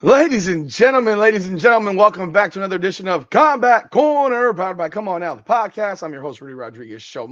Ladies and gentlemen, welcome back to another edition of Combat Corner, powered by Come On Now, the podcast. I'm your host, Rudy Rodriguez Show.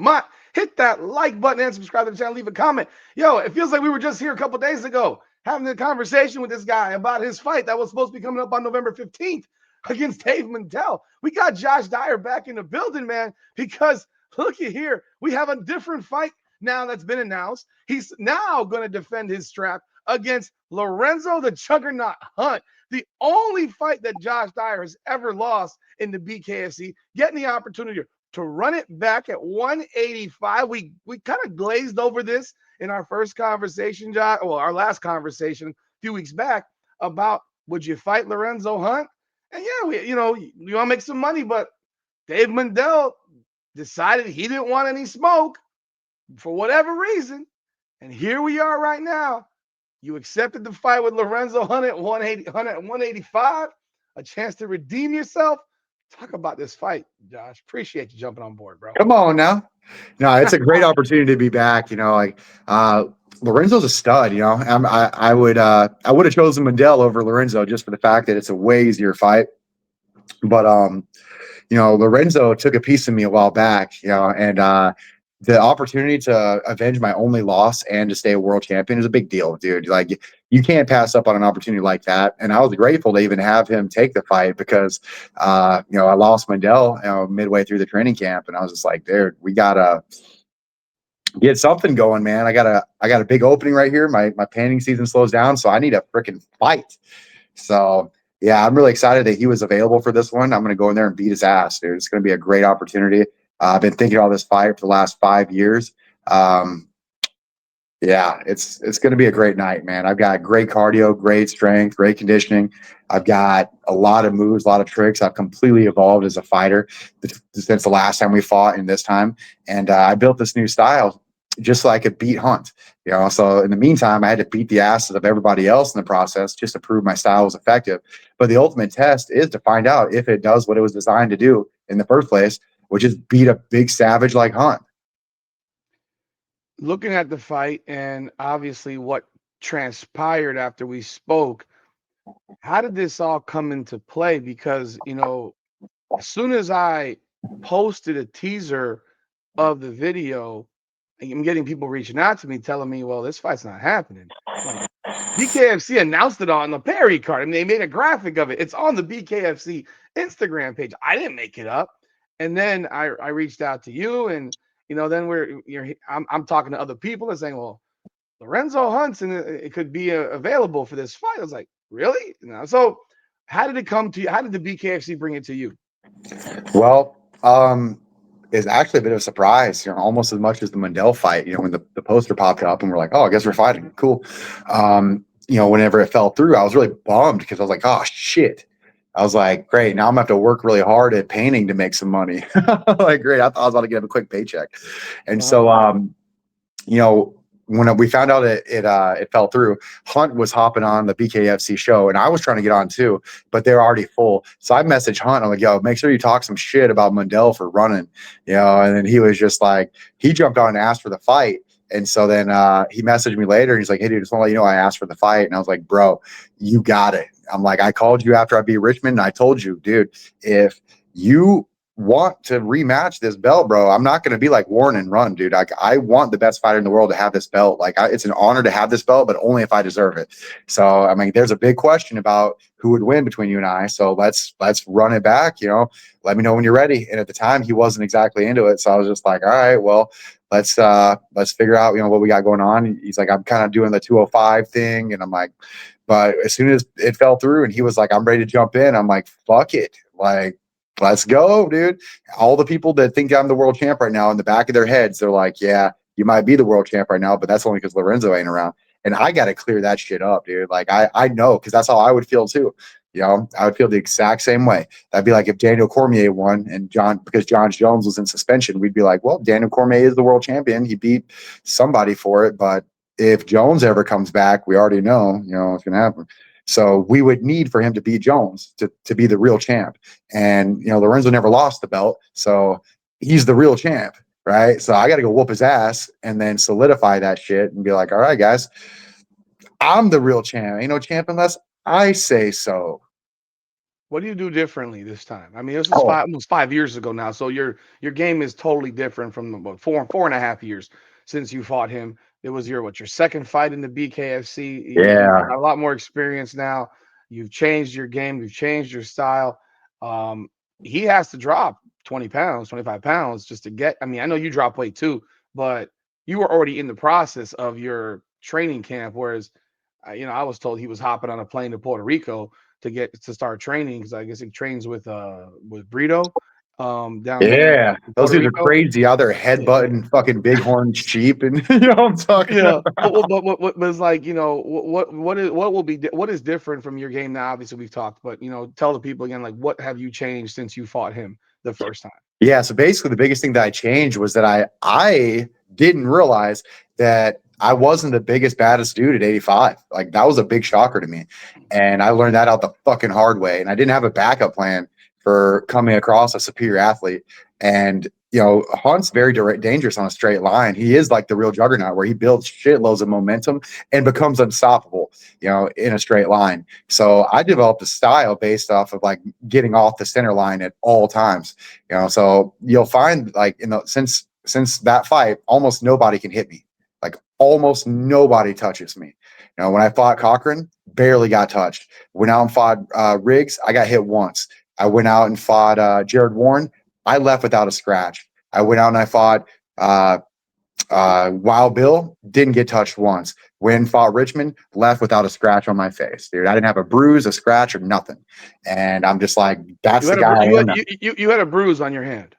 Hit that like button and subscribe to the channel. Leave a comment. Yo, it feels like we were just here a couple days ago having a conversation with this guy about his fight that was supposed to be coming up on November 15th against Dave Mendel. We got Josh Dyer back in the building, man, because look at here. We have a different fight now that's been announced. He's now going to defend his strap against Lorenzo the Juggernaut Hunt, the only fight that Josh Dyer has ever lost in the BKFC, getting the opportunity to run it back at 185. We kind of glazed over this in our first conversation, Josh, well, our last conversation a few weeks back about would you fight Lorenzo Hunt? And yeah, you want to make some money, but Dave Mendel decided he didn't want any smoke for whatever reason. And here we are right now. You accepted the fight with Lorenzo Hunt at 185, a chance to redeem yourself. Talk about this fight, Josh. Appreciate you jumping on board, bro. Come on now. No, it's a great opportunity to be back. Lorenzo's a stud. I would have chosen Mendel over Lorenzo just for the fact that it's a way easier fight. But Lorenzo took a piece of me a while back. And the opportunity to avenge my only loss and to stay a world champion is a big deal, dude. Like, you can't pass up on an opportunity like that. And I was grateful to even have him take the fight because, I lost Mendel midway through the training camp, and I was just like, dude, we gotta get something going, man. I got a big opening right here. My painting season slows down, so I need a freaking fight. So yeah, I'm really excited that he was available for this one. I'm gonna go in there and beat his ass, dude. It's gonna be a great opportunity. I've been thinking about this fight for the last 5 years. Yeah, it's going to be a great night, man. I've got great cardio, great strength, great conditioning. I've got a lot of moves, a lot of tricks. I've completely evolved as a fighter since the last time we fought and this time. And I built this new style just so I could beat Hunt. So in the meantime, I had to beat the asses of everybody else in the process just to prove my style was effective. But the ultimate test is to find out if it does what it was designed to do in the first place, which is beat a big savage like Hunt. Looking at the fight and obviously what transpired after we spoke, how did this all come into play? Because, as soon as I posted a teaser of the video, I'm getting people reaching out to me telling me, well, this fight's not happening. Like, BKFC announced it on the Perry card. I mean, they made a graphic of it. It's on the BKFC Instagram page. I didn't make it up. And then I reached out to you, and then I'm talking to other people and saying, well, Lorenzo Hunt's and it could be available for this fight. I was like, really? So how did it come to you? How did the BKFC bring it to you? Well, it's actually a bit of a surprise, almost as much as the Mendel fight, when the poster popped up and we're like, oh, I guess we're fighting. Cool. Whenever it fell through, I was really bummed because I was like, oh, shit. I was like, great. Now I'm gonna have to work really hard at painting to make some money. Like, great. I thought I was about to get a quick paycheck. And so, when we found out it fell through, Hunt was hopping on the BKFC show, and I was trying to get on too, but they're already full. So I messaged Hunt. I'm like, yo, make sure you talk some shit about Mendel for running, And then he was just like, he jumped on and asked for the fight. And so then he messaged me later, and he's like, hey, dude, just want to let you know I asked for the fight. And I was like, bro, you got it. I'm like, I called you after I beat Richmond, and I told you, dude, if you want to rematch this belt, bro, I'm not going to be like Warren and run, dude. I want the best fighter in the world to have this belt. Like, it's an honor to have this belt, but only if I deserve it. So, I mean, there's a big question about who would win between you and I. So let's run it back. Let me know when you're ready. And at the time, he wasn't exactly into it. So I was just like, all right, well, let's figure out, what we got going on. He's like, I'm kind of doing the 205 thing. And I'm like, but as soon as it fell through and he was like, I'm ready to jump in, I'm like, fuck it. Like, let's go, dude. All the people that think I'm the world champ right now, in the back of their heads, they're like, yeah, you might be the world champ right now, but that's only because Lorenzo ain't around. And I got to clear that shit up, dude. Like, I know, because that's how I would feel too. I would feel the exact same way. That'd be like if Daniel Cormier won and because John Jones was in suspension, we'd be like, well, Daniel Cormier is the world champion. He beat somebody for it. But if Jones ever comes back, we already know, what's going to happen. So we would need for him to beat Jones to be the real champ. And, Lorenzo never lost the belt. So he's the real champ, right? So I got to go whoop his ass and then solidify that shit and be like, all right, guys, I'm the real champ. Ain't no champ unless I say so. What do you do differently this time? I mean, this is Oh, almost 5 years ago now, so your game is totally different from the what, 4.5 years since you fought him. It was your second fight in the BKFC. You yeah. got a lot more experience now. You've changed your game. You've changed your style. Um, he has to drop 20 pounds, 25 pounds just to get. I mean, I know you drop weight too, but you were already in the process of your training camp. Whereas, I was told he was hopping on a plane to Puerto Rico to start training because I guess he trains with Brito down there Yeah. in Those Puerto dudes are Rico. crazy out there Yeah, yeah, headbutting fucking bighorn sheep and you know what I'm talking yeah. about. But it's like what is different from your game now? Obviously, we've talked, but tell the people again, like what have you changed since you fought him the first time? Yeah, so basically the biggest thing that I changed was that I didn't realize that I wasn't the biggest baddest dude at 85. Like that was a big shocker to me. And I learned that out the fucking hard way. And I didn't have a backup plan for coming across a superior athlete. And Hunt's very dangerous on a straight line. He is like the real juggernaut where he builds shitloads of momentum and becomes unstoppable, in a straight line. So I developed a style based off of like getting off the center line at all times. So you'll find like since that fight, almost nobody can hit me. Like almost nobody touches me. When I fought Cochran, barely got touched. Went out and fought Riggs, I got hit once. I went out and fought Jared Warren. I left without a scratch. I went out and I fought Wild Bill, didn't get touched once. When fought Richmond, left without a scratch on my face, dude. I didn't have a bruise, a scratch, or nothing. And I'm just like, You that's the had a guy bru- I you am had, now. you had a bruise on your hand.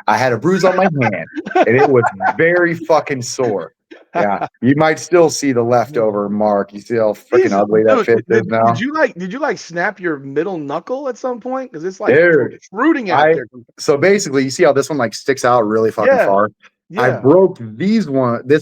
I had a bruise on my hand, and it was very fucking sore. Yeah, you might still see the leftover mark. You see how freaking Jesus, ugly that dude, fist is now, did you like snap your middle knuckle at some point? Because it's like dude. protruding out I there. so basically, you see how this one like sticks out really fucking Yeah, far. I yeah. broke this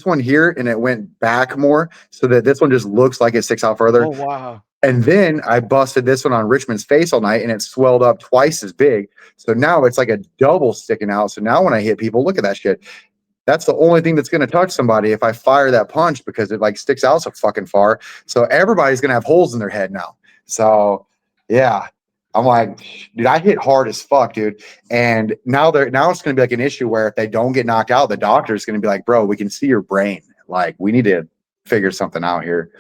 one here, and it went back more, so that this one just looks like it sticks out further. Oh wow. And then I busted this one on Richmond's face all night, and it swelled up twice as big. So now it's like a double sticking out. So now when I hit people, look at that shit. That's the only thing that's going to touch somebody if I fire that punch because it like sticks out so fucking far. So everybody's going to have holes in their head now. So yeah, I'm like, dude, I hit hard as fuck, dude. And now it's going to be like an issue where if they don't get knocked out, the doctor's going to be like, bro, we can see your brain. Like we need to figure something out here.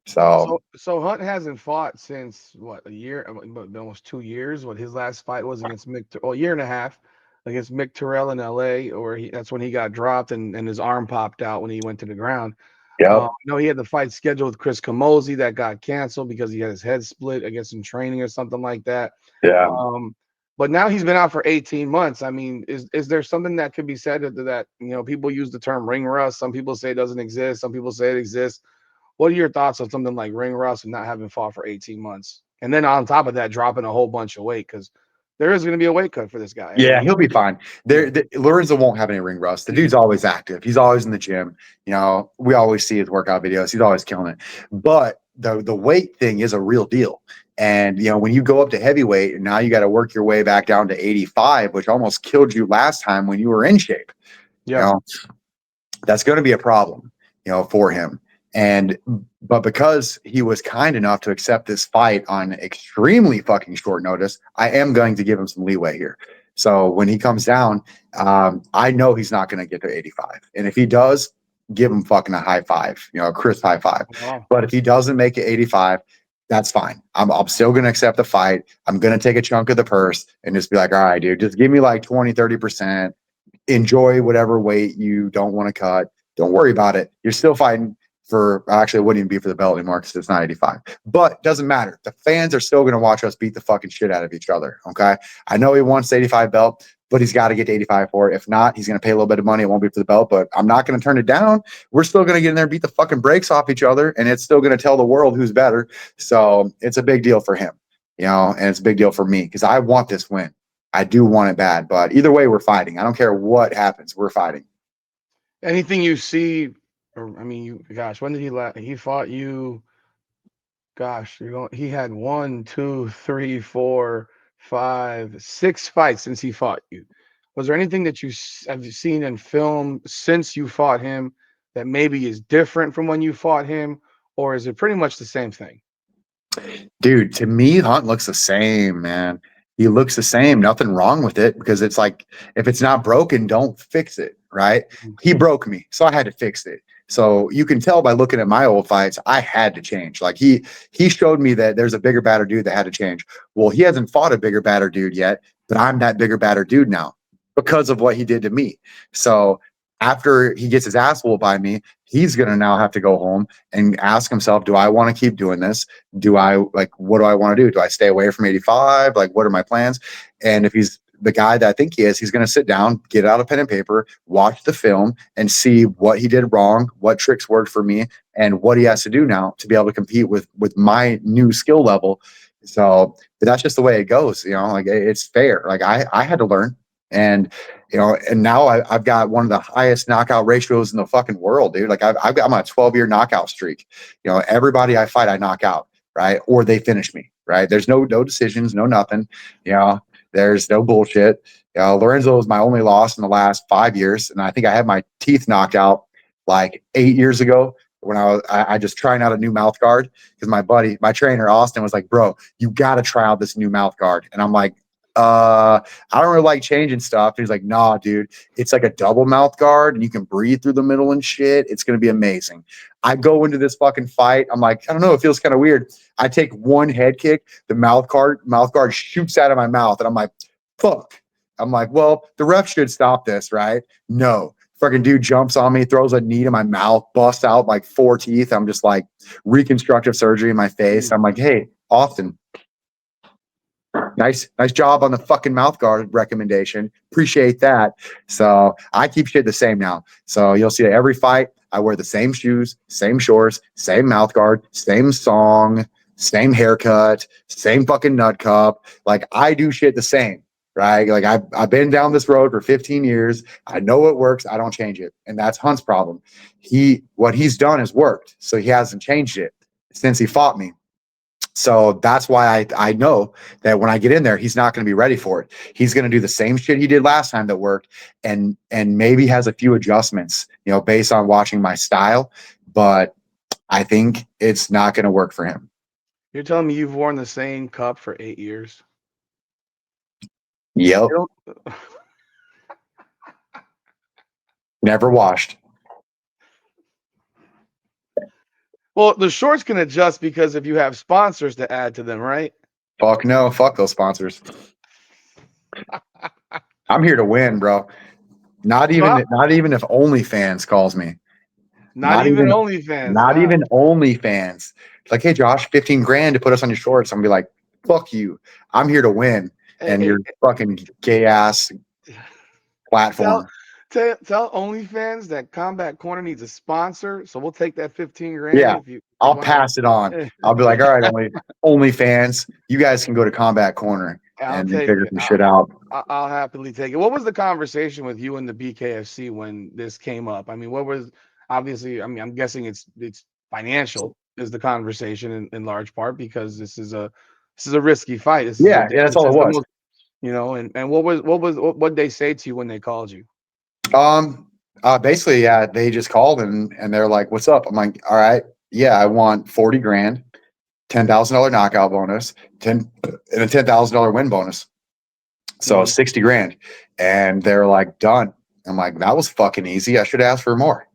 So So Hunt hasn't fought since what, a year, almost 2 years. What, his last fight was against a year and a half against Mick Terrell in L.A., or that's when he got dropped and his arm popped out when he went to the ground. yep, No, he had the fight scheduled with Chris Camozzi that got canceled because he had his head split, I guess, in training or something like that. yeah. Um, but now he's been out for 18 months. I mean, is there something that could be said that people use the term ring rust? Some people say it doesn't exist. Some people say it exists. What are your thoughts on something like ring rust and not having fought for 18 months? And then on top of that, dropping a whole bunch of weight because there is going to be a weight cut for this guy. Yeah, he'll be fine. Yeah, Lorenzo won't have any ring rust. The dude's always active. He's always in the gym. We always see his workout videos. He's always killing it. But the weight thing is a real deal. And when you go up to heavyweight, and now you got to work your way back down to 85, which almost killed you last time when you were in shape. You yeah, know, that's going to be a problem, for him. But because he was kind enough to accept this fight on extremely fucking short notice, I am going to give him some leeway here. So when he comes down, I know he's not going to get to 85. And if he does, give him fucking a high five, a crisp high five. wow. But if he doesn't make it 85, that's fine. I'm still going to accept the fight. I'm going to take a chunk of the purse and just be like, all right, dude, just give me like 20, 30%. Enjoy whatever weight you don't want to cut. Don't worry about it. You're still fighting for, actually, it wouldn't even be for the belt anymore because it's not 85. But doesn't matter. The fans are still going to watch us beat the fucking shit out of each other. Okay. I know he wants the 85 belt, but he's got to get to 85 for it. If not, he's going to pay a little bit of money. It won't be for the belt, but I'm not going to turn it down. We're still going to get in there and beat the fucking brakes off each other. And it's still going to tell the world who's better. So it's a big deal for him, and it's a big deal for me because I want this win. I do want it bad, but either way, we're fighting. I don't care what happens. We're fighting. Anything you see, or I mean, gosh, when did he fought you? Gosh, he had one, two, three, four, five, 6 fights since he fought you. Was there anything that have seen in film since you fought him that maybe is different from when you fought him, or is it pretty much the same thing? Dude, to me, Hunt looks the same, man. He looks the same. Nothing wrong with it because it's like if it's not broken, don't fix it, right? He broke me, so I had to fix it. So you can tell by looking at my old fights, I had to change. Like he showed me that there's a bigger, badder dude that had to change. Well, he hasn't fought a bigger, badder dude yet, but I'm that bigger, badder dude now because of what he did to me. So after he gets his ass whooped by me, he's gonna now have to go home and ask himself, do I want to keep doing this? Do I like what do I want to do? Do I stay away from 85? Like, what are my plans? And if he's the guy that I think he is, he's going to sit down, get out a pen and paper, watch the film, and see what he did wrong, what tricks worked for me, and what he has to do now to be able to compete with my new skill level. So, but that's just the way it goes. Like it's fair. Like I had to learn, and and now I've got one of the highest knockout ratios in the fucking world, dude. Like I'm on a 12-year knockout streak. Everybody I fight, I knock out, right? Or they finish me, right? There's no decisions, no nothing. There's no bullshit. Lorenzo was my only loss in the last 5 years, and I think I had my teeth knocked out like 8 years ago when I just trying out a new mouth guard because my trainer Austin was like, "Bro, you got to try out this new mouth guard," and I'm like, I don't really like changing stuff. And he's like, "Nah, dude, it's like a double mouth guard, and you can breathe through the middle and shit. It's gonna be amazing." I go into this fucking fight. I'm like, I don't know, it feels kind of weird. I take one head kick, the mouth guard shoots out of my mouth, and I'm like, fuck. I'm like, well, the ref should stop this, right? No. Fucking dude jumps on me, throws a knee to my mouth, busts out like 4 teeth. I'm just like reconstructive surgery in my face. I'm like, hey, Austin, nice job on the fucking mouth guard recommendation. Appreciate that. So I keep shit the same now. So you'll see that every fight, I wear the same shoes, same shorts, same mouth guard, same song, same haircut, same fucking nut cup. Like I do shit the same, right? Like I've been down this road for 15 years. I know it works. I don't change it. And that's Hunt's problem. What he's done has worked. So he hasn't changed it since he fought me. So that's why I know that when I get in there, he's not going to be ready for it. He's going to do the same shit he did last time that worked, and maybe has a few adjustments, based on watching my style. But I think it's not going to work for him. You're telling me you've worn the same cup for 8 years? Yep. Never washed. Well, the shorts can adjust because if you have sponsors to add to them, right? Fuck no. Fuck those sponsors. I'm here to win, bro. Not even if OnlyFans calls me. Not even OnlyFans. Not even OnlyFans. Like, hey, Josh, 15 grand to put us on your shorts. I'm gonna be like, fuck you. I'm here to win. And your fucking gay ass platform. Tell OnlyFans that Combat Corner needs a sponsor, so we'll take that 15 grand. Yeah, I'll pass it on. I'll be like, all right, OnlyFans, you guys can go to Combat Corner and figure some shit out. I'll happily take it. What was the conversation with you and the BKFC when this came up? I mean, what was obviously? I mean, I'm guessing it's financial is the conversation in large part because this is a risky fight. That's all it was. And what they say to you when they called you? Basically, yeah, they just called and they're like, "What's up?" I'm like, "All right, yeah, I want 40 grand, $10,000 knockout bonus, and a $10,000 win bonus, so 60 grand." And they're like, "Done." I'm like, "That was fucking easy. I should ask for more."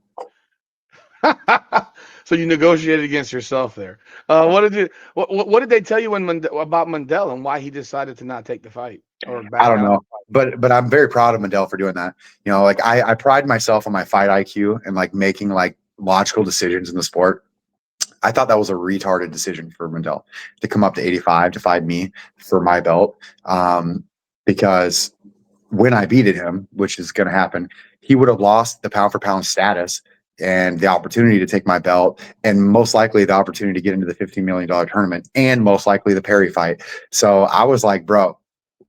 So you negotiated against yourself there. What did they tell you about Mundell and why he decided to not take the fight? I don't know, but I'm very proud of Mundell for doing that. Like I pride myself on my fight IQ and like making like logical decisions in the sport. I thought that was a retarded decision for Mundell to come up to 85 to fight me for my belt, because when I beated him, which is going to happen, he would have lost the pound for pound status and the opportunity to take my belt, and most likely the opportunity to get into the $15 million tournament, and most likely the Perry fight. So I was like, bro,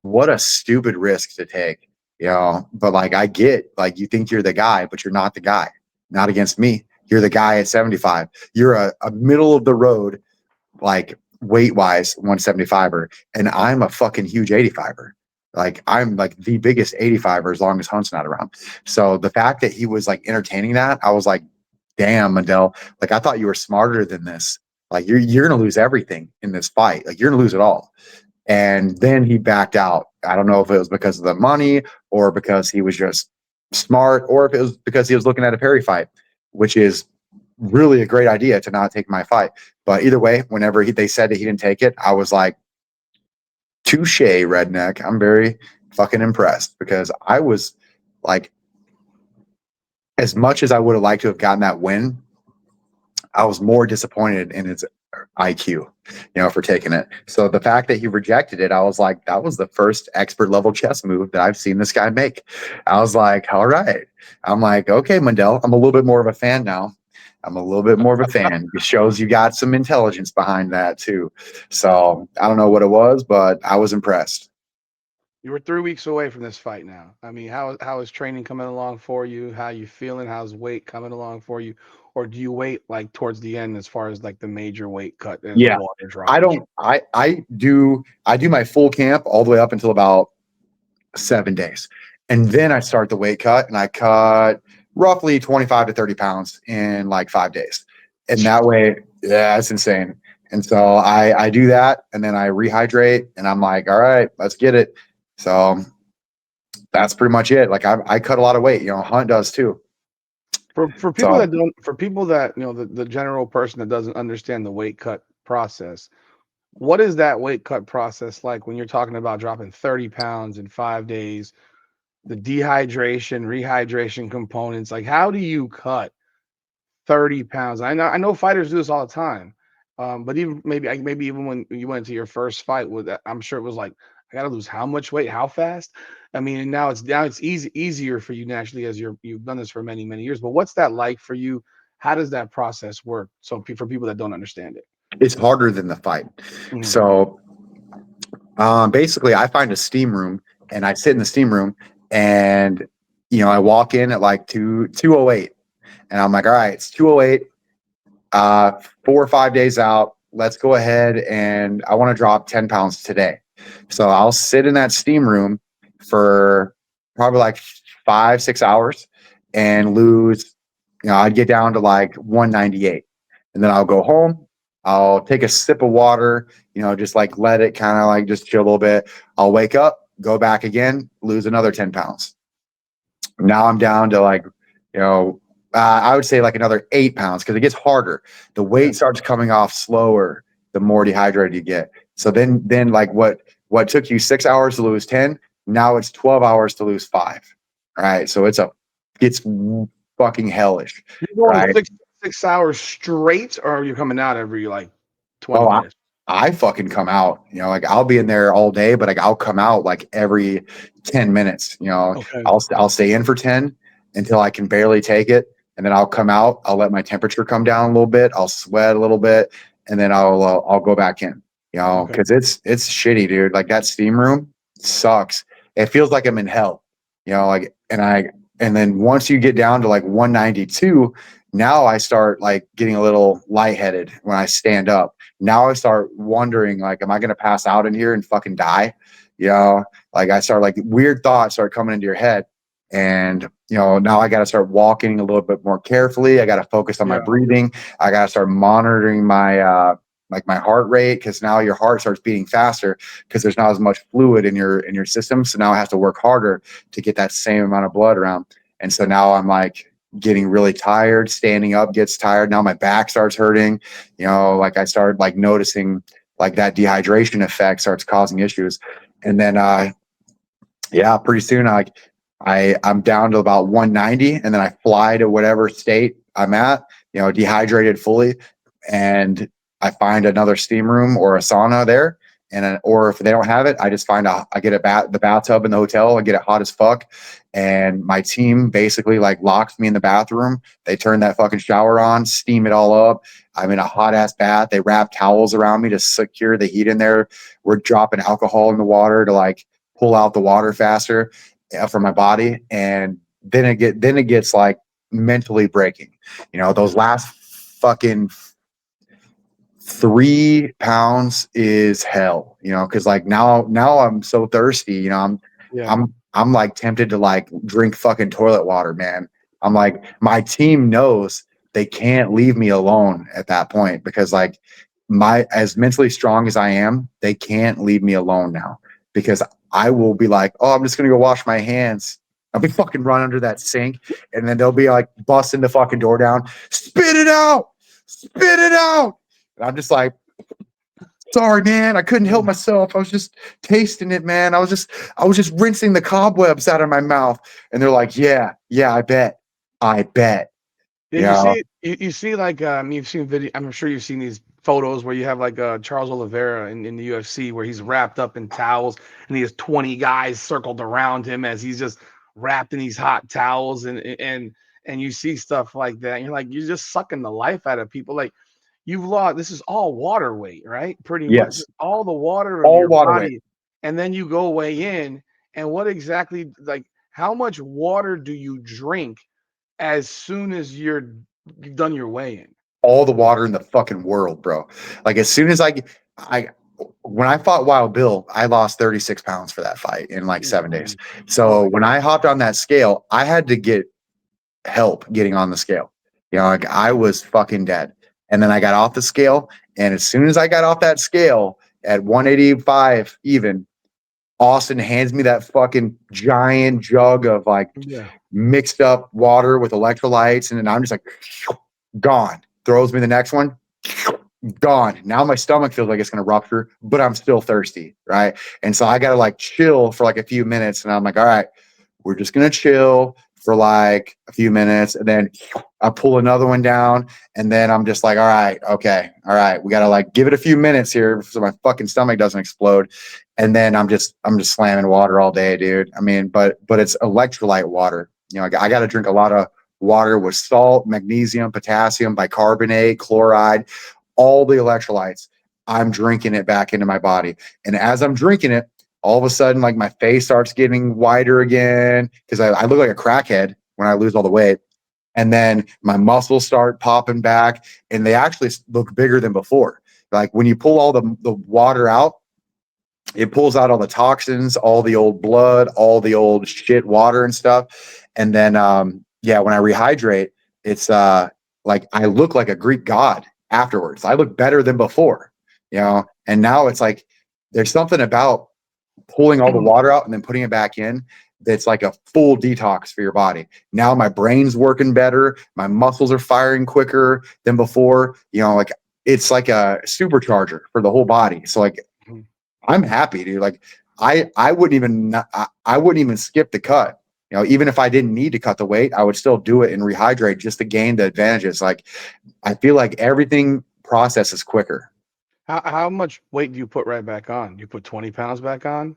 what a stupid risk to take, but like, I get, like, you think you're the guy, but you're not the guy, not against me. You're the guy at 75. You're a middle of the road, like weight wise 175er, and I'm a fucking huge 85er. Like I'm like the biggest 85er as long as Hunt's not around. So the fact that he was like entertaining that, I was like, damn, Mundell, like I thought you were smarter than this. Like you're gonna lose everything in this fight. Like you're gonna lose it all. And then he backed out. I don't know if it was because of the money or because he was just smart or if it was because he was looking at a Perry fight, which is really a great idea to not take my fight. But either way, whenever they said that he didn't take it, I was like, touche, redneck. I'm very fucking impressed because I was like, as much as I would have liked to have gotten that win, I was more disappointed in his IQ, for taking it. So the fact that he rejected it, I was like, that was the first expert level chess move that I've seen this guy make. I was like, all right. I'm like, okay, Mundell, I'm a little bit more of a fan now. I'm a little bit more of a fan. It shows you got some intelligence behind that too. So I don't know what it was, but I was impressed. You were 3 weeks away from this fight now. I mean, how is training coming along for you? How you feeling? How's weight coming along for you? Or do you wait like towards the end as far as like the major weight cut and the Yeah. water drop I and shit? don't I do my full camp all the way up until about 7 days. And then I start the weight cut and I cut roughly 25 to 30 pounds in like 5 days. And that way, yeah, it's insane. And so I do that and then I rehydrate and I'm like, all right, let's get it. So that's pretty much it. Like I cut a lot of weight, Hunt does too. For people So that don't, for people that the general person that doesn't understand the weight cut process, what is that weight cut process like when you're talking about dropping 30 pounds in 5 days, the dehydration, rehydration components? Like, how do you cut 30 pounds? I know fighters do this all the time. But even maybe even when you went to your first fight with that, I'm sure it was like, I gotta lose how much weight, how fast? I mean, and now it's easier for you naturally as you've done this for many, many years. But what's that like for you? How does that process work? So for people that don't understand it. it's harder than the fight. Mhm. So basically, I find a steam room and I sit in the steam room and I walk in at like 2:08 and I'm like, all right, it's 2:08, 4 or 5 days out. Let's go ahead and I want to drop 10 pounds today. So I'll sit in that steam room for probably like 5, 6 hours and lose, I'd get down to like 198. And then I'll go home. I'll take a sip of water, just like let it kind of like just chill a little bit. I'll wake up, go back again, lose another 10 pounds. Now I'm down to like, I would say like another 8 pounds because it gets harder. The Yeah. weight starts coming off slower the more dehydrated you get. So then like what took you 6 hours to lose 10, now it's 12 hours to lose 5. All right. So it's fucking hellish. You're going Right. six hours straight, or are you coming out every like 20 Oh, minutes? I fucking come out, like I'll be in there all day, but like I'll come out like every 10 minutes, Okay. I'll stay in for 10 until I can barely take it. And then I'll come out, I'll let my temperature come down a little bit. I'll sweat a little bit and then I'll go back in, Okay. cause it's shitty, dude. Like that steam room sucks. It feels like I'm in hell, like, and then once you get down to like 192, now I start like getting a little lightheaded when I stand up. Now I start wondering, like, am I going to pass out in here and fucking die? Like I start like weird thoughts start coming into your head. And, now I got to start walking a little bit more carefully. I got to focus on my Yeah. breathing. I got to start monitoring like my heart rate because now your heart starts beating faster because there's not as much fluid in your system. So now I have to work harder to get that same amount of blood around. And so now I'm like getting really tired. Standing up gets tired. Now my back starts hurting. Like I start like noticing like that dehydration effect starts causing issues. And then yeah, pretty soon I'm down to about 190 and then I fly to whatever state I'm at, dehydrated fully. And I find another steam room or a sauna there. Or if they don't have it, I just I get the bathtub in the hotel and get it hot as fuck. And my team basically like locks me in the bathroom. They turn that fucking shower on, steam it all up. I'm in a hot ass bath. They wrap towels around me to secure the heat in there. We're dropping alcohol in the water to like pull out the water faster for my body. And then it gets like mentally breaking. Those last fucking 3 pounds is hell, because like now I'm so thirsty, Yeah. I'm like tempted to like drink fucking toilet water, man. I'm like, my team knows they can't leave me alone at that point because like as mentally strong as I am, they can't leave me alone now because I will be like, oh, I'm just gonna go wash my hands. I'll be fucking run under that sink, and then they'll be like busting the fucking door down, spit it out, spit it out. And I'm just like, sorry, man, I couldn't help myself. I was just tasting it, man. I was just rinsing the cobwebs out of my mouth. And they're like, yeah, I bet. I bet. Yeah, you Yeah. see, you see, like you've seen video. I'm sure you've seen these photos where you have like Charles Oliveira in the UFC where he's wrapped up in towels and he has 20 guys circled around him as he's just wrapped in these hot towels and you see stuff like that. And you're like, you're just sucking the life out of people. Like you've lost. This is all water weight, right? Pretty much Yes. all the water of All your water weight. body, and then you go weigh in. And what exactly like how much water do you drink as soon as you've done your weigh-in? All the water in the fucking world, bro. Like as soon as I when I fought Wild Bill, I lost 36 pounds for that fight in like 7 days. Oh, So when I hopped on that scale, I had to get help getting on the scale. Like I was fucking dead. And then I got off the scale. And as soon as I got off that scale at 185 even, Austin hands me that fucking giant jug of like yeah. mixed up water with electrolytes. And then I'm just like, gone. Throws me the next one, gone. Now my stomach feels like it's going to rupture, but I'm still thirsty. Right. And so I got to like chill for like a few minutes. And I'm like, all right, we're just going to chill for like a few minutes. And then I pull another one down. And then I'm just like, all right, okay. All right. We got to like give it a few minutes here so my fucking stomach doesn't explode. And then I'm just slamming water all day, dude. I mean, but it's electrolyte water. I got to drink a lot of water with salt, magnesium, potassium, bicarbonate, chloride, all the electrolytes. I'm drinking it back into my body. And as I'm drinking it, all of a sudden, like my face starts getting wider again because I look like a crackhead when I lose all the weight. And then my muscles start popping back and they actually look bigger than before. Like when you pull all the water out, it pulls out all the toxins, all the old blood, all the old shit water and stuff. And then when I rehydrate, it's like I look like a Greek god afterwards. I look better than before, and now it's like there's something about pulling all the water out and then putting it back in that's like a full detox for your body. Now my brain's working better, my muscles are firing quicker than before, like it's like a supercharger for the whole body. So like I'm happy, dude. Like I wouldn't even skip the cut. Even if I didn't need to cut the weight, I would still do it and rehydrate just to gain the advantages. Like I feel like everything processes quicker. How much weight do you put right back on? You put 20 pounds back on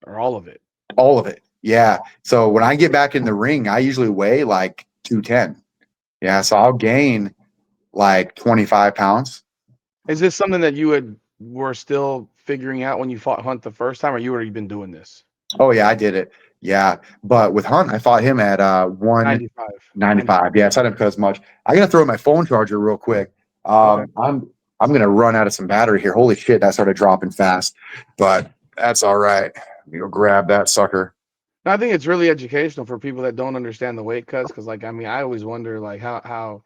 or all of it? All of it. Yeah. So when I get back in the ring, I usually weigh like 210. Yeah. So I'll gain like 25 pounds. Is this something that were still figuring out when you fought Hunt the first time, or you already been doing this? Oh yeah, I did it. Yeah. But with Hunt, I fought him at 95. 195. Yeah, it's not because much. I gotta throw my phone charger real quick. Okay. I'm gonna run out of some battery here. Holy shit, that started dropping fast. But that's all right. Let me go grab that sucker. I think it's really educational for people that don't understand the weight cuts, because like I mean, I always wonder like how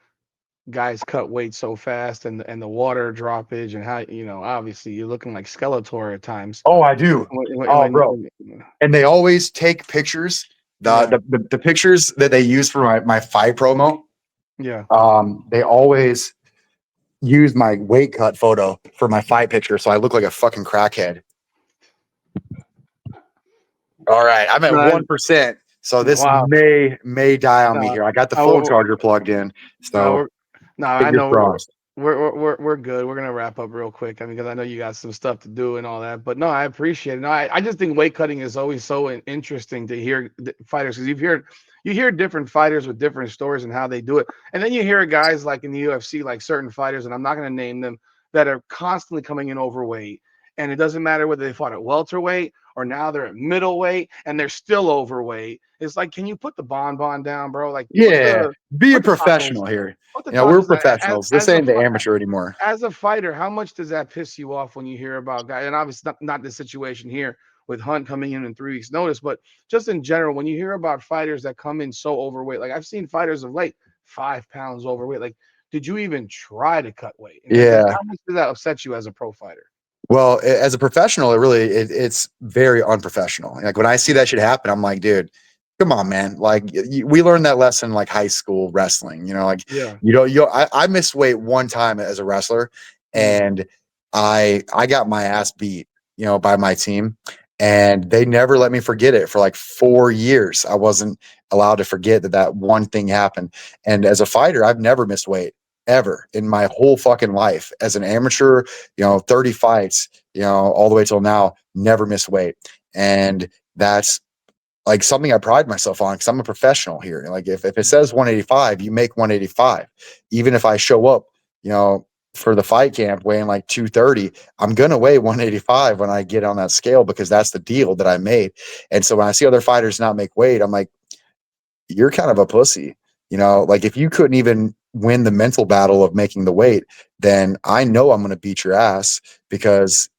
guys cut weight so fast and the water droppage and how obviously you're looking like Skeletor at times. Oh, I do. Oh, bro. When And they always take pictures. yeah, The pictures that they use for my fight promo, yeah. they always use my weight cut photo for my fight picture, so I look like a fucking crackhead. All right, I'm at No, 1%, so this wow. may die on me No, here. I got the phone I, charger plugged in, no, so I fingers know crossed. we're good. We're gonna wrap up real quick. I mean, because I know you got some stuff to do and all that. But no, I appreciate it. No, I just think weight cutting is always so interesting to hear fighters, because you hear different fighters with different stories and how they do it, and then you hear guys like in the UFC, like certain fighters, and I'm not gonna name them, that are constantly coming in overweight, and it doesn't matter whether they fought at welterweight or now they're at middleweight and they're still overweight. It's like, can you put the bonbon down, bro? Like Yeah, be a put the tacos. professional here. Put the We're tacos as professionals. This ain't the amateur anymore. as a fighter. How much does that piss you off when you hear about guys? And obviously not the situation here with Hunt coming in 3 weeks notice, but just in general, when you hear about fighters that come in so overweight, like I've seen fighters of late 5 pounds overweight. Like, did you even try to cut weight? And like, Yeah. how much did that upset you as a pro fighter? Well, as a professional, it's very unprofessional. Like when I see that shit happen, I'm like, dude, come on, man. Like we learned that lesson like high school wrestling. Like Yeah. I missed weight one time as a wrestler, Mm. and I got my ass beat, by my team, and they never let me forget it for like 4 years. I wasn't allowed to forget that one thing happened. And as a fighter, I've never missed weight ever in my whole fucking life. As an amateur, 30 fights, all the way till now, never miss weight. And that's like something I pride myself on because I'm a professional here. Like if it says 185, you make 185. Even if I show up, you know, for the fight camp weighing like 230, I'm gonna weigh 185 when I get on that scale because that's the deal that I made. And so when I see other fighters not make weight, I'm like, you're kind of a pussy. Like if you couldn't even win the mental battle of making the weight, then I know I'm going to beat your ass because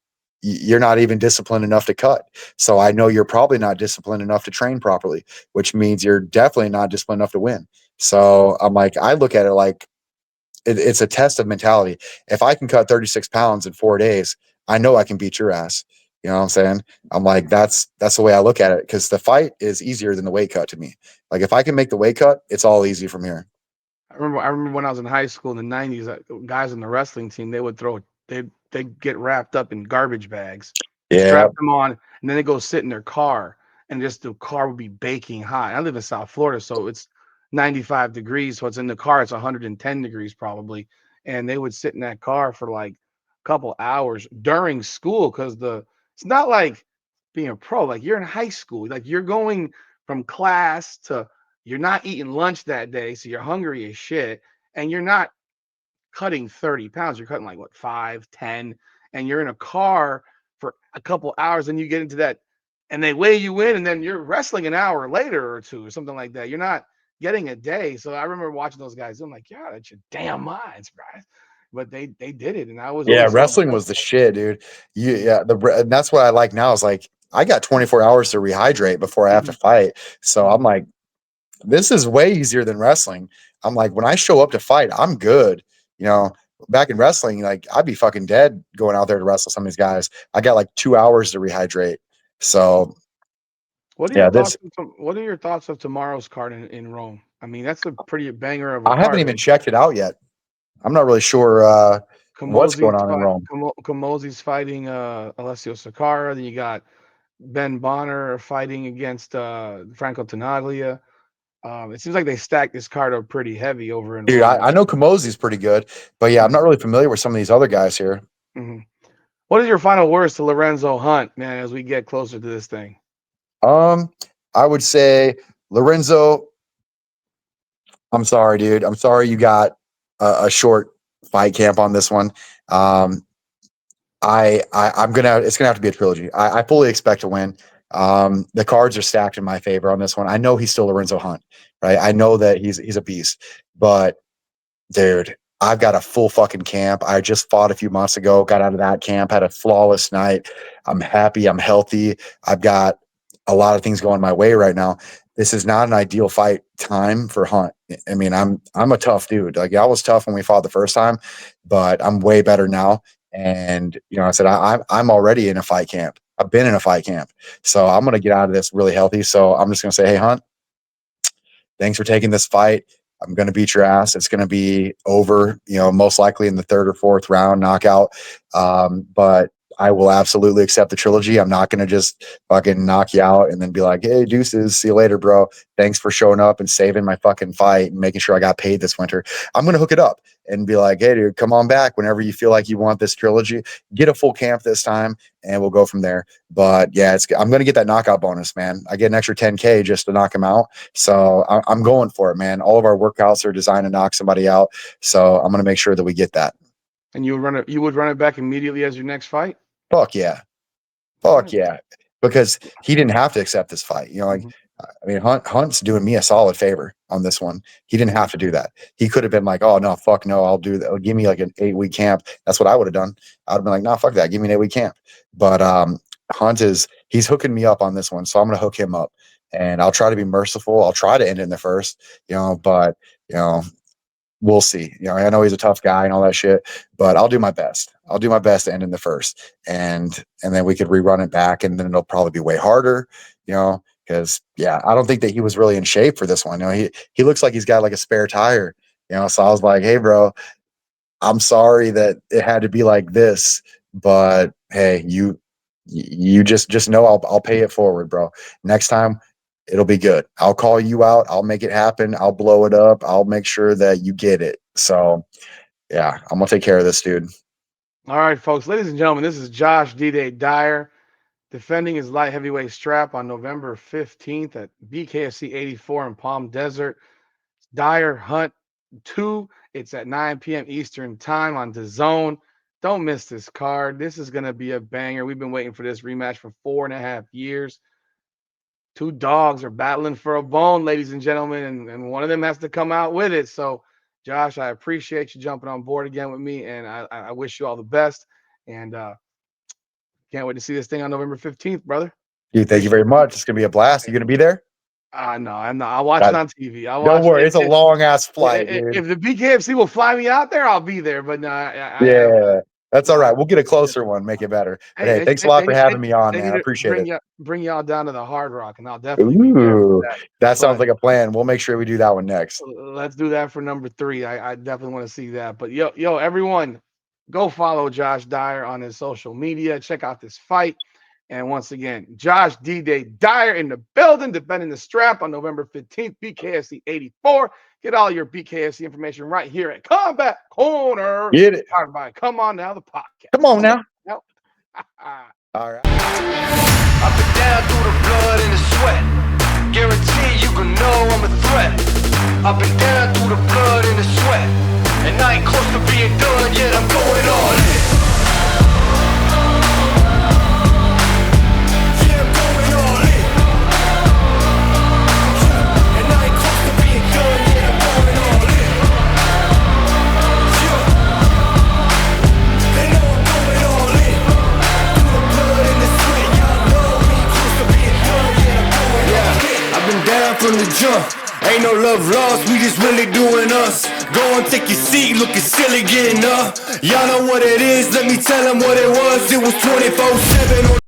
you're not even disciplined enough to cut. So I know you're probably not disciplined enough to train properly, which means you're definitely not disciplined enough to win. So I'm like, I look at it like it's a test of mentality. If I can cut 36 pounds in 4 days, I know I can beat your ass. You know what I'm saying? I'm like, that's the way I look at it because the fight is easier than the weight cut to me. Like if I can make the weight cut, it's all easy from here. I remember when I was in high school in the '90s, guys on the wrestling team they would throw they get wrapped up in garbage bags, Yeah. strap them on, and then they go sit in their car, and just the car would be baking hot. I live in South Florida, so it's 95 degrees. So it's in the car, it's 110 degrees probably, and they would sit in that car for like a couple hours during school because it's not like being a pro. Like you're in high school, like you're going from class to you're not eating lunch that day, so you're hungry as shit, and you're not cutting 30 pounds. You're cutting like what, 5, 10, and you're in a car for a couple hours, and you get into that, and they weigh you in, and then you're wrestling an hour later or two, or something like that. You're not getting a day. So I remember watching those guys. I'm like, yeah, that's your damn minds, guys. But they did it, and I was Yeah, always so wrestling was impressed. the shit, dude. Mhm. And that's what I like now is like I got 24 hours to rehydrate before I have to Mhm. fight. So I'm Mhm. like, this is way easier than wrestling. I'm like, when I show up to fight, I'm good. You know, Back in wrestling, like I'd be fucking dead going out there to wrestle some of these guys. I got like 2 hours to rehydrate. So What are your yeah, thoughts? What are your thoughts of tomorrow's card in Rome? I mean, that's a pretty banger of a I haven't card. even checked it out yet. I'm not really sure what's going on in Rome. Kamozi's fighting Alessio Sakara. Then you got Ben Bonner fighting against Franco Tenaglia. It seems like they stacked this card up pretty heavy over in Dude, Rome. I know Kamozi's pretty good, but yeah, I'm not really familiar with some of these other guys here. Mhm. What is your final words to Lorenzo Hunt, man, as we get closer to this thing? Um, I would say Lorenzo, I'm sorry, dude. I'm sorry you got a short fight camp on this one. Um, I'm gonna it's gonna have to be a trilogy. I fully expect to win. The cards are stacked in my favor on this one. I know he's still Lorenzo Hunt, right? I know that he's a beast, but dude, I've got a full fucking camp. I just fought a few months ago, got out of that camp, had a flawless night. I'm happy, I'm healthy. I've got a lot of things going my way right now. This is not an ideal fight time for Hunt. I mean, I'm a tough dude. Like I was tough when we fought the first time, but I'm way better now. And I said I'm already in a fight camp. I've been in a fight camp, so I'm gonna get out of this really healthy. So I'm just gonna say, hey, Hunt, thanks for taking this fight. I'm going to beat your ass. It's going to be over, most likely in the third or fourth round knockout. But I will absolutely accept the trilogy. I'm not going to just fucking knock you out and then be like, hey, deuces, see you later, bro. Thanks for showing up and saving my fucking fight and making sure I got paid this winter. I'm going to hook it up and be like, hey, dude, come on back whenever you feel like you want this trilogy. Get a full camp this time and we'll go from there. But yeah, I'm going to get that knockout bonus, man. I get an extra 10K just to knock him out. So I'm going for it, man. All of our workouts are designed to knock somebody out. So I'm going to make sure that we get that. And you would run it back immediately as your next fight? Fuck yeah. All Fuck right. yeah. Because he didn't have to accept this fight. Like, Mhm. I mean, Hunt's doing me a solid favor on this one. He didn't have to do that. He could have been like, oh, no, fuck no, I'll do that. Give me like an 8-week camp. That's what I would have done. I would have been like, no, fuck that. Give me an 8-week camp. But he's hooking me up on this one. So I'm going to hook him up and I'll try to be merciful. I'll try to end it in the first, but you know, we'll see. You know, I know he's a tough guy and all that shit, but I'll do my best. I'll do my best to end in the first, and then we could rerun it back, and then it'll probably be way harder. You know, because yeah, I don't think that he was really in shape for this one. You know, he looks like he's got like a spare tire. You know, so I was like, hey, bro, I'm sorry that it had to be like this, but hey, you just know I'll pay it forward, bro. Next time it'll be good. I'll call you out. I'll make it happen. I'll blow it up. I'll make sure that you get it. So yeah, I'm gonna take care of this, dude. All right, folks, ladies and gentlemen, this is Josh D-Day Dyer defending his light heavyweight strap on November 15th at BKFC 84 in Palm Desert. Dyer Hunt 2. It's at 9 p.m. Eastern time on DAZN. Don't miss this card. This is going to be a banger. We've been waiting for this rematch for 4.5 years. Two dogs are battling for a bone, ladies and gentlemen, and one of them has to come out with it. So, Josh, I appreciate you jumping on board again with me, and I wish you all the best. And can't wait to see this thing on November 15th, brother. Dude, thank you very much. It's gonna be a blast. You gonna be there? No, I'm not. I'll watch it on TV. I'll Don't watch worry, it. it's a long ass flight, dude. If the BKFC will fly me out there, I'll be there. But no, Yeah, that's all no. right. We'll get a closer one, make it better. But hey, Hey, thanks a lot for having me on, they man. need I to appreciate it. bring y'all down to the Hard Rock, and I'll definitely be there for Ooh, that. that sounds But like a plan. We'll make sure we do that one next. let's do that for number 3. I definitely want to see that. But yo, everyone, go follow Josh Dyer on his social media. Check out this fight. And once again, Josh D-Day Dyer in the building, defending the strap on November 15th, BKFC 84. Get all your BKFC information right here at Combat Corner. Get it. Powered by Come On Now, the podcast. Come on now. Now. All right. Up and down through the blood and the sweat. Guarantee you can know I'm a threat. Up and down through the blood and the sweat. And I ain't close to being done yet, I'm going all in. Yeah, I'm going all in. Yeah, and I ain't close to being done yet, I'm going all in. Yeah, they know I'm going all in. Through the blood and the sweat, y'all know we ain't close to being done yet, I'm going all in. I've been down from the jump. Ain't no love lost, we just really doing us. Go and take your seat, looking silly getting up. Y'all know what it is, let me tell them what it was. It was 24/7 on